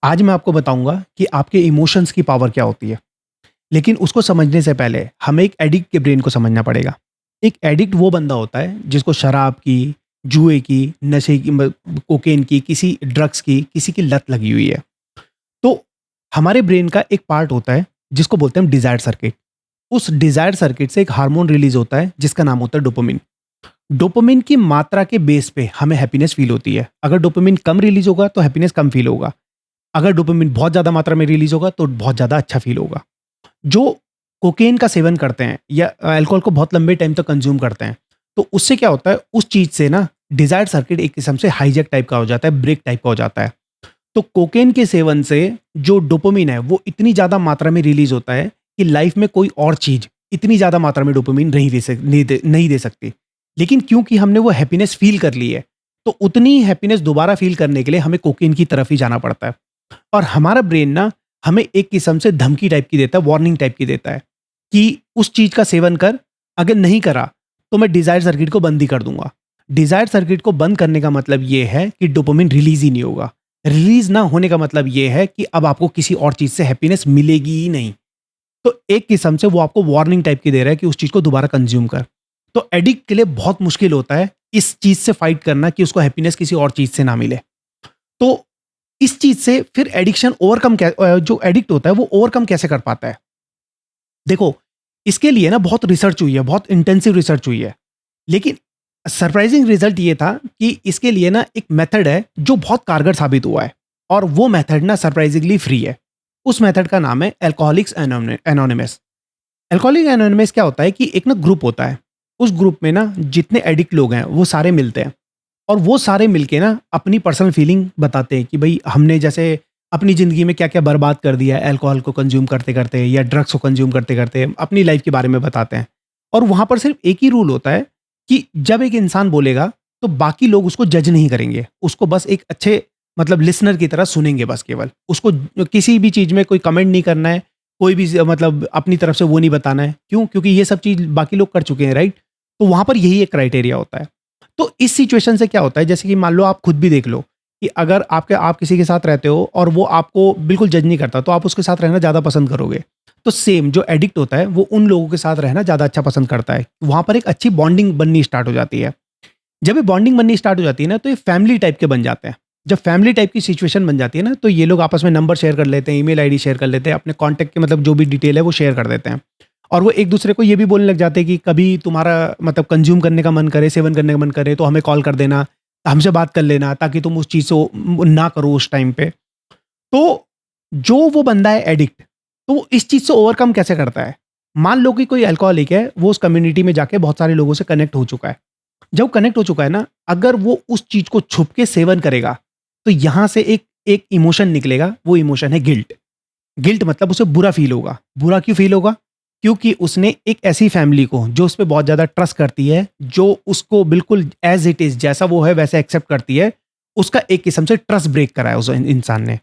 आज मैं आपको बताऊँगा कि आपके इमोशंस की पावर क्या होती है। लेकिन उसको समझने से पहले हमें एक एडिक्ट के ब्रेन को समझना पड़ेगा। एक एडिक्ट वो बंदा होता है जिसको शराब की, जुए की, नशे की कोकेन की, किसी ड्रग्स की, किसी की लत लगी हुई है। तो हमारे ब्रेन का एक पार्ट होता है जिसको बोलते हैं हम डिज़ायर सर्किट। उस डिज़ायर सर्किट से एक हार्मोन रिलीज़ होता है जिसका नाम होता है डोपामाइन। डोपामाइन की मात्रा के बेस पे हमें हैप्पीनेस फ़ील होती है। अगर डोपामाइन कम रिलीज़ होगा तो हैप्पीनेस कम फ़ील होगा। अगर डोपामाइन बहुत ज़्यादा मात्रा में रिलीज़ होगा तो बहुत ज़्यादा अच्छा फ़ील होगा। जो कोकेन का सेवन करते हैं या अल्कोहल को बहुत लंबे टाइम तक कंज़्यूम करते हैं, तो उससे क्या होता है, उस चीज़ से ना डिज़ायर्ड सर्किट एक किस्म से हाइजैक टाइप का हो जाता है, ब्रेक टाइप का हो जाता है। तो कोकेन के सेवन से जो डोपामाइन है वो इतनी ज़्यादा मात्रा में रिलीज़ होता है कि लाइफ़ में कोई और चीज़ इतनी ज़्यादा मात्रा में डोपामाइन नहीं दे सकती। लेकिन क्योंकि हमने वो हैप्पीनेस फ़ील कर ली है, तो उतनी ही हैप्पीनेस दोबारा फ़ील करने के लिए हमें कोकेन की तरफ ही जाना पड़ता है। और हमारा ब्रेन ना हमें एक किस्म से धमकी टाइप की देता है, वार्निंग टाइप की देता है कि उस चीज़ का सेवन कर, अगर नहीं करा तो मैं डिज़ायर सर्किट को बंद ही कर दूँगा। डिज़ायर सर्किट को बंद करने का मतलब ये है कि डोपामाइन रिलीज़ ही नहीं होगा। रिलीज़ ना होने का मतलब ये है कि अब आपको किसी और चीज़ से हैप्पीनेस मिलेगी ही नहीं। तो एक किस्म से वो आपको वार्निंग टाइप की दे रहा है कि उस चीज़ को दोबारा कंज़्यूम कर। तो एडिक्ट के लिए बहुत मुश्किल होता है इस चीज़ से फाइट करना कि उसको हैप्पीनेस किसी और चीज़ से ना मिले। तो इस चीज़ से फिर एडिक्शन जो एडिक्ट होता है वो ओवरकम कैसे कर पाता है? देखो, इसके लिए ना बहुत रिसर्च हुई है, बहुत इंटेंसिव रिसर्च हुई है। लेकिन सरप्राइजिंग रिज़ल्ट ये था कि इसके लिए ना एक मेथड है जो बहुत कारगर साबित हुआ है और वो मेथड ना सरप्राइजिंगली फ्री है। उस मेथड का नाम है अल्कोहलिक्स एनोनिमस। अल्कोहलिक एनोनिमस क्या होता है कि एक ना ग्रुप होता है। उस ग्रुप में ना जितने एडिक्ट लोग हैं वो सारे मिलते हैं और वो सारे मिलके ना अपनी पर्सनल फीलिंग बताते हैं कि भई हमने जैसे अपनी ज़िंदगी में क्या-क्या बर्बाद कर दिया है अल्कोहल को कंज़्यूम करते-करते या ड्रग्स को कंज़्यूम करते-करते, अपनी लाइफ़ के बारे में बताते हैं। और वहाँ पर सिर्फ़ एक ही रूल होता है कि जब एक इंसान बोलेगा तो बाकी लोग उसको जज नहीं करेंगे। उसको बस एक अच्छे मतलब लिसनर की तरह सुनेंगे बस केवल। उसको किसी भी चीज़ में कोई कमेंट नहीं करना है, कोई भी मतलब अपनी तरफ से वो नहीं बताना है। क्यों? क्योंकि ये सब चीज़ बाकी लोग कर चुके हैं, राइट? तो वहाँ पर यही एक क्राइटेरिया होता है। तो इस सिचुएशन से क्या होता है, जैसे कि मान लो आप खुद भी देख लो कि अगर आप किसी के साथ रहते हो और वो आपको बिल्कुल जज नहीं करता, तो आप उसके साथ रहना ज़्यादा पसंद करोगे। तो सेम जो एडिक्ट होता है वो उन लोगों के साथ रहना ज़्यादा अच्छा पसंद करता है। वहाँ पर एक अच्छी बॉन्डिंग बननी स्टार्ट हो जाती है। जब ये बॉन्डिंग बननी स्टार्ट हो जाती है ना, तो ये फैमिली टाइप के बन जाते हैं। जब फैमिली टाइप की सिचुएशन बन जाती है ना, तो ये लोग आपस में नंबर शेयर कर लेते हैं, ईमेल आईडी शेयर कर लेते हैं, अपने कॉन्टैक्ट के मतलब जो भी डिटेल है वो शेयर कर देते हैं। और वो एक-दूसरे को ये भी बोलने लग जाते हैं कि कभी तुम्हारा मतलब कंज़्यूम करने का मन करे, सेवन करने का मन करे तो हमें कॉल कर देना, हमसे बात कर लेना ताकि तुम उस चीज़ को ना करो उस टाइम पे। तो जो वो बंदा है एडिक्ट, तो वो इस चीज़ से ओवरकम कैसे करता है? मान लो कि कोई अल्कोहलिक है, वो उस कम्युनिटी में जाके बहुत सारे लोगों से कनेक्ट हो चुका है। जब कनेक्ट हो चुका है ना, अगर वो उस चीज़ को छुप के सेवन करेगा, तो यहाँ से एक एक इमोशन निकलेगा, वो इमोशन है गिल्ट। गिल्ट मतलब उसे बुरा फ़ील होगा। बुरा क्यों फ़ील होगा? क्योंकि उसने एक ऐसी फैमिली को जो उस पे बहुत ज़्यादा ट्रस्ट करती है, जो उसको बिल्कुल एज़ इट इज़ जैसा वो है वैसे एक्सेप्ट करती है, उसका एक किस्म से ट्रस्ट ब्रेक करा है उस इंसान ने।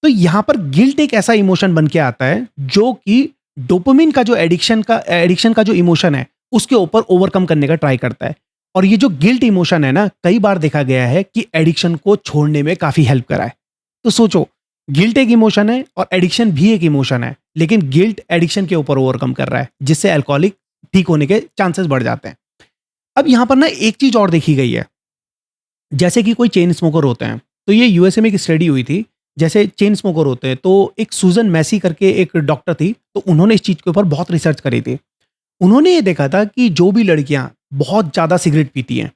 तो यहाँ पर गिल्ट एक ऐसा इमोशन बन के आता है, जो कि डोपामाइन का जो एडिक्शन का जो इमोशन है, उसके ऊपर ओवरकम करने का ट्राई करता है। और ये जो गिल्ट इमोशन है ना, कई बार देखा गया है कि एडिक्शन को छोड़ने में काफ़ी हेल्प करा है। तो सोचो, गिल्ट एक इमोशन है और एडिक्शन भी एक इमोशन है, लेकिन गिल्ट एडिक्शन के ऊपर ओवरकम कर रहा है, जिससे अल्कोहलिक ठीक होने के चांसेस बढ़ जाते हैं। अब यहाँ पर ना एक चीज़ और देखी गई है, जैसे कि कोई चेन स्मोकर होते हैं, तो ये यूएसए में एक स्टडी हुई थी, जैसे चेन स्मोकर होते हैं, तो एक सूज़न मैसी करके एक डॉक्टर थी, तो उन्होंने इस चीज़ के ऊपर बहुत रिसर्च करी थी। उन्होंने ये देखा था कि जो भी लड़कियाँ बहुत ज़्यादा सिगरेट पीती हैं,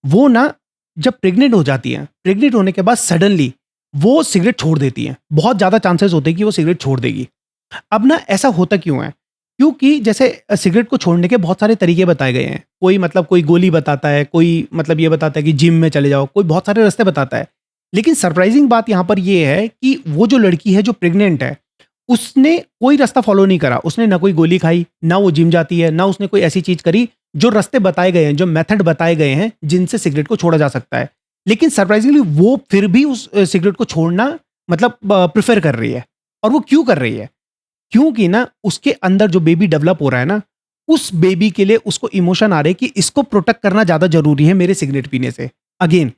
वो ना जब प्रेग्नेंट हो जाती हैं, प्रेग्नेंट होने के बाद सडनली वो सिगरेट छोड़ देती हैं। बहुत ज़्यादा चांसेस होते हैं कि वो सिगरेट छोड़ देगी। अब ना ऐसा होता क्यों है? क्योंकि जैसे सिगरेट को छोड़ने के बहुत सारे तरीके बताए गए हैं। कोई मतलब कोई गोली बताता है, कोई मतलब ये बताता है कि जिम में चले जाओ, कोई बहुत सारे रास्ते बताता है। लेकिन सरप्राइज़िंग बात यहाँ पर ये है कि वो जो लड़की है जो प्रेग्नेंट है, उसने कोई रास्ता फ़ॉलो नहीं करा। उसने ना कोई गोली खाई, ना वो जिम जाती है, ना उसने कोई ऐसी चीज़ करी जो रास्ते बताए गए हैं, जो मेथड बताए गए हैं, जिनसे सिगरेट को छोड़ा जा सकता है। लेकिन सरप्राइज़िंगली वो फिर भी उस सिगरेट को छोड़ना मतलब प्रेफ़र कर रही है। और वो क्यों कर रही है? क्योंकि ना उसके अंदर जो बेबी डेवलप हो रहा है ना, उस बेबी के लिए उसको इमोशन आ रहे हैं कि इसको प्रोटेक्ट करना ज़्यादा ज़रूरी है मेरे सिगरेट पीने से। अगेन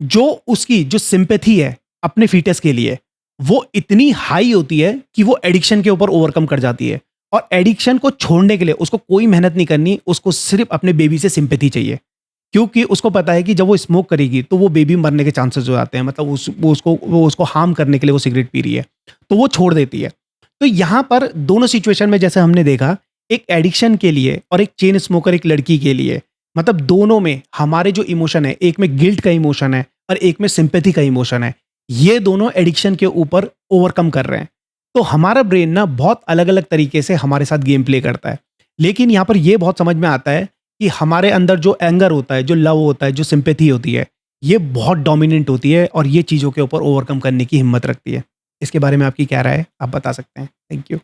जो उसकी जो सिम्पैथी है अपने फीटस के लिए, वो इतनी हाई होती है कि वो एडिक्शन के ऊपर ओवरकम कर जाती है। और एडिक्शन को छोड़ने के लिए उसको कोई मेहनत नहीं करनी, उसको सिर्फ अपने बेबी से सिंपैथी चाहिए। क्योंकि उसको पता है कि जब वो स्मोक करेगी तो वो बेबी मरने के चांसेस हो जाते हैं, मतलब वो उसको हार्म करने के लिए वो सिगरेट पी रही है, तो वो छोड़ देती है। तो यहाँ पर दोनों सिचुएशन में जैसे हमने देखा, एक एडिक्शन के लिए और एक चेन स्मोकर एक लड़की के लिए, मतलब दोनों में हमारे जो इमोशन है, एक में गिल्ट का इमोशन है और एक में सिंपैथी का इमोशन है, ये दोनों एडिक्शन के ऊपर ओवरकम कर रहे हैं। तो हमारा ब्रेन ना बहुत अलग अलग तरीके से हमारे साथ गेम प्ले करता है। लेकिन यहाँ पर ये बहुत समझ में आता है कि हमारे अंदर जो एंगर होता है, जो लव होता है, जो सिंपैथी होती है, ये बहुत डोमिनेंट होती है और ये चीज़ों के ऊपर ओवरकम करने की हिम्मत रखती है। इसके बारे में आपकी क्या राय है? आप बता सकते हैं। Thank you.